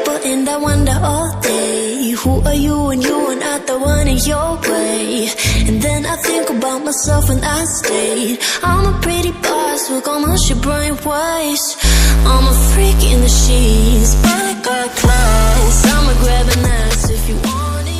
people and I wonder all day, who are you when you are not the one in your way? And then I think about myself when I stayed. I'm a pretty boss with almost your brain waves. I'm a freak in the sheets, but I got class. I'ma grab an ass if you want it.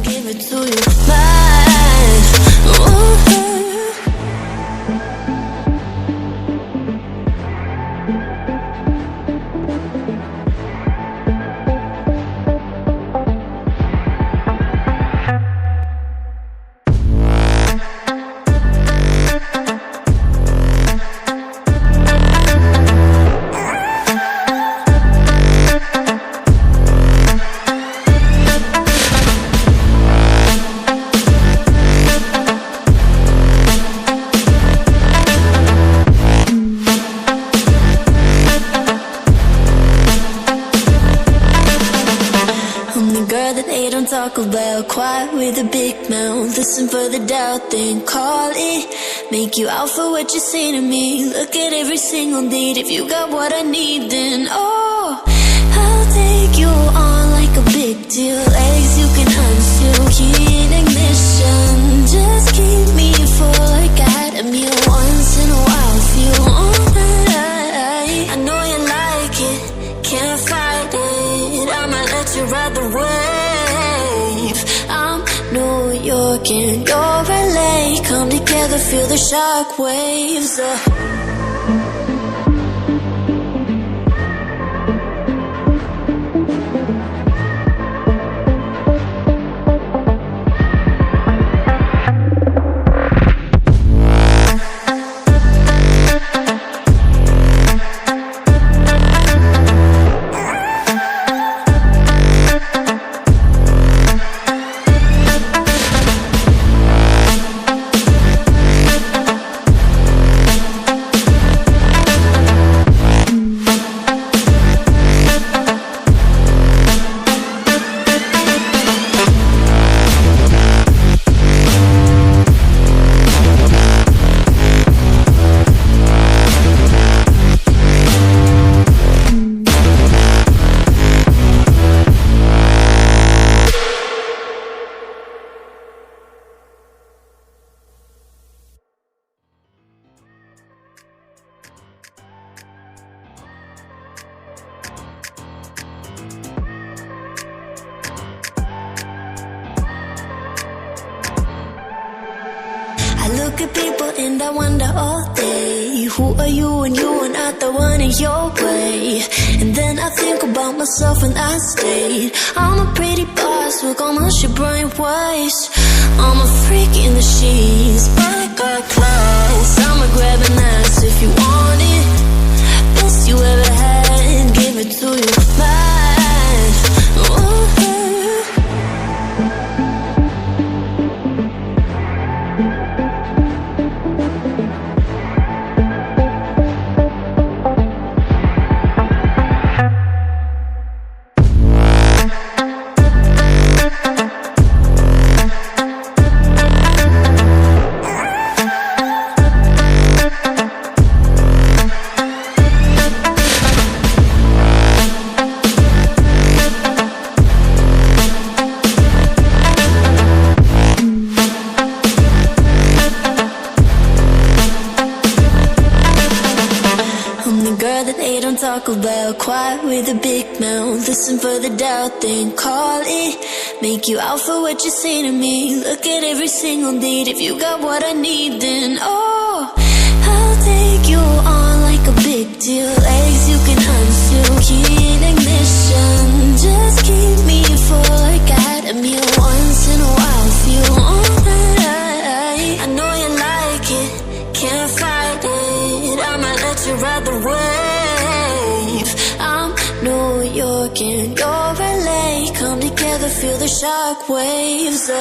Give it to you, mine. Talk about quiet with a big mouth. Listen for the doubt, then call it. Make you out for what you say to me. Look at every single date. If you got what I need, then oh, I'll take you on like a big deal. Legs you can unseal, key in ignition. Just keep me full like I had a meal once in a while. Feel alright. I know you like it, can't fight it. I'ma let you ride the wave. New York and your LA come together, feel the shock waves. Look at people and I wonder all day, who are you when you are not the one in your way? And then I think about myself when I stayed. I'm a pretty boss with almost your brain waves. I'm a freak in the sheets, but I got class. I'ma grab an ass if you want it. Best you ever had, give it to you, mine. Talk about quiet with a big mouth. Listen for the doubt, then call it. Make you out for what you say to me. Look at every single date. If you got what I need, then oh, I'll take you on like a big deal. Legs you can unseal, key in ignition. Just keep me full like I had a meal once in a while. Feel alright. I know you like it, can't fight it. I'ma let you ride the wave. New York and your LA come together, feel the shock waves.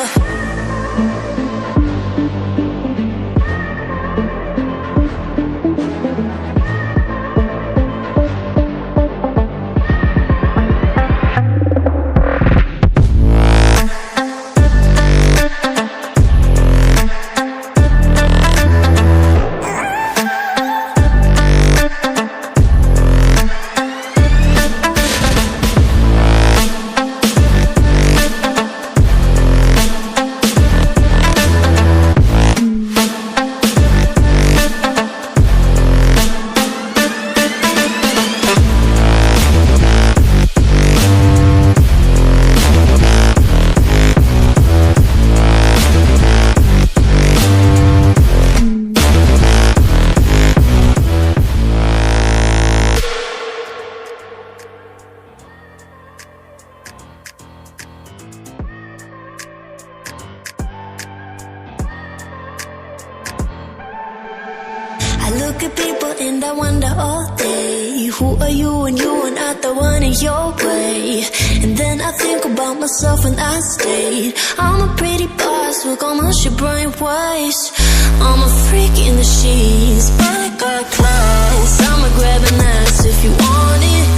look at people and I wonder all day, who are you when you are not the one in your way? And then I think about myself and I stayed. I'm a pretty boss with almost your brain waste. I'm a freak in the sheets, but I got class. I'ma grab an ass if you want it.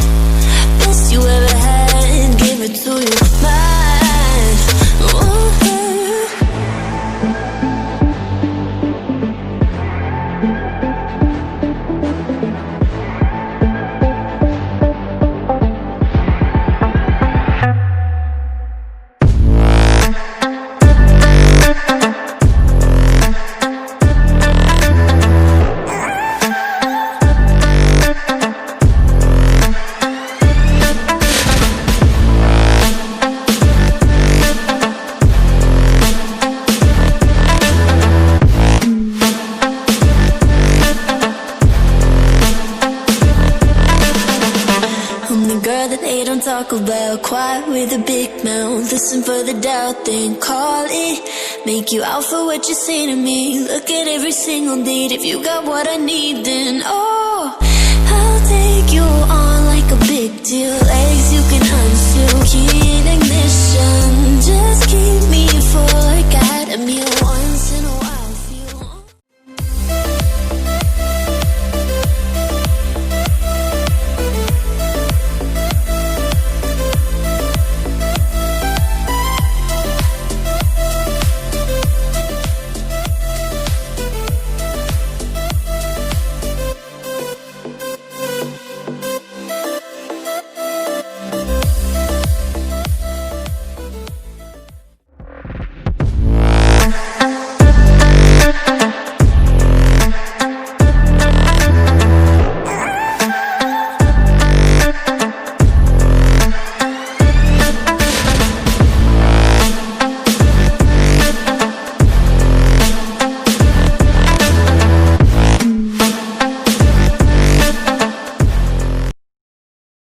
Best you ever had, give it to you bad. Ooh. Talk about, quiet with a big mouth. Listen for the doubt, then call it. Make you out for what you say to me. Look at every single date. If you got what I need, then oh, I'll take you on like a big deal.